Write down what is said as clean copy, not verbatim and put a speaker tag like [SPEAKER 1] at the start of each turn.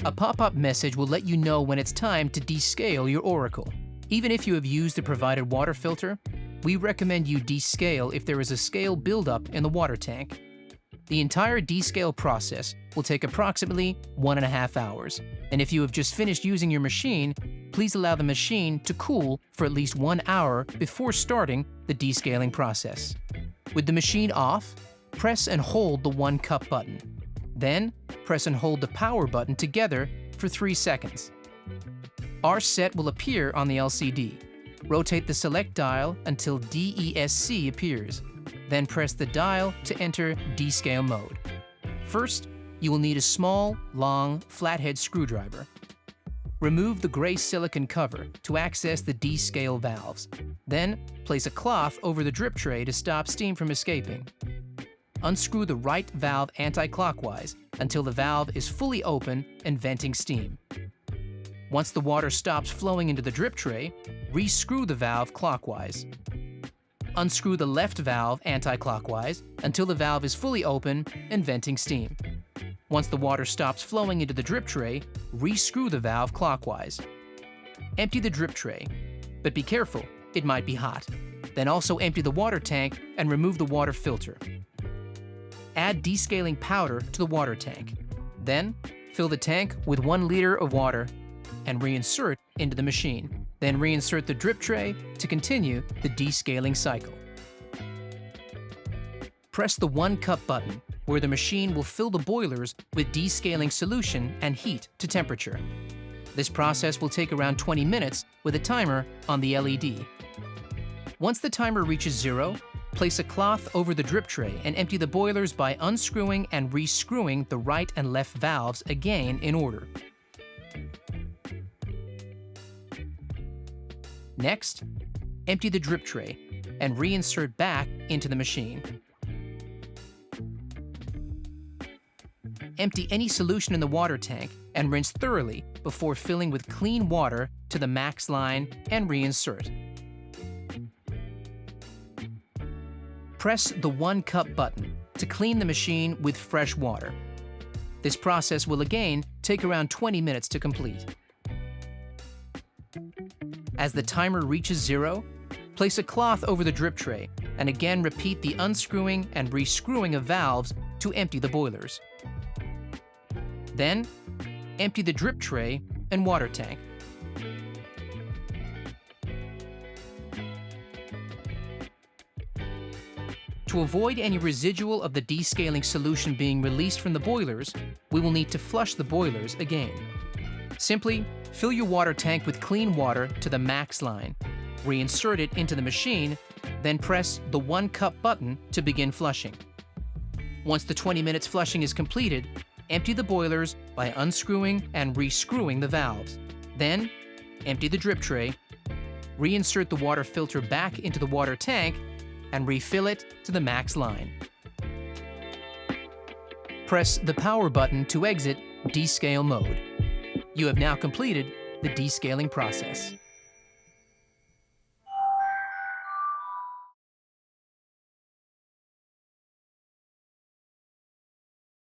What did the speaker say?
[SPEAKER 1] A pop-up message will let you know when it's time to descale your Oracle. Even if you have used the provided water filter, we recommend you descale if there is a scale buildup in the water tank. The entire descale process will take approximately 1.5 hours, and if you have just finished using your machine, please allow the machine to cool for at least 1 hour before starting the descaling process. With the machine off, press and hold the 1 cup button. Then, press and hold the power button together for 3 seconds. rSet will appear on the LCD. Rotate the select dial until dESC appears. Then press the dial to enter descale mode. First, you will need a small, long, flathead screwdriver. Remove the gray silicone cover to access the descale valves. Then, place a cloth over the drip tray to stop steam from escaping. Unscrew the right valve anti-clockwise until the valve is fully open and venting steam. Once the water stops flowing into the drip tray, re-screw the valve clockwise. Unscrew the left valve anti-clockwise until the valve is fully open and venting steam. Once the water stops flowing into the drip tray, re-screw the valve clockwise. Empty the drip tray, but be careful, it might be hot. Then also empty the water tank and remove the water filter. Add descaling powder to the water tank. Then, fill the tank with 1 liter of water and reinsert into the machine. Then reinsert the drip tray to continue the descaling cycle. Press the 1 cup button, where the machine will fill the boilers with descaling solution and heat to temperature. This process will take around 20 minutes with a timer on the LED. Once the timer reaches 0, place a cloth over the drip tray and empty the boilers by unscrewing and re-screwing the right and left valves again in order. Next, empty the drip tray and reinsert back into the machine. Empty any solution in the water tank and rinse thoroughly before filling with clean water to the max line and reinsert. Press the 1 cup button to clean the machine with fresh water. This process will again take around 20 minutes to complete. As the timer reaches 0, place a cloth over the drip tray and again repeat the unscrewing and re-screwing of valves to empty the boilers. Then, empty the drip tray and water tank. To avoid any residual of the descaling solution being released from the boilers, we will need to flush the boilers again. Simply fill your water tank with clean water to the max line, reinsert it into the machine, then press the 1 cup button to begin flushing. Once the 20 minutes flushing is completed, empty the boilers by unscrewing and re-screwing the valves. Then, empty the drip tray, reinsert the water filter back into the water tank, and refill it to the max line. Press the power button to exit descale mode. You have now completed the descaling process.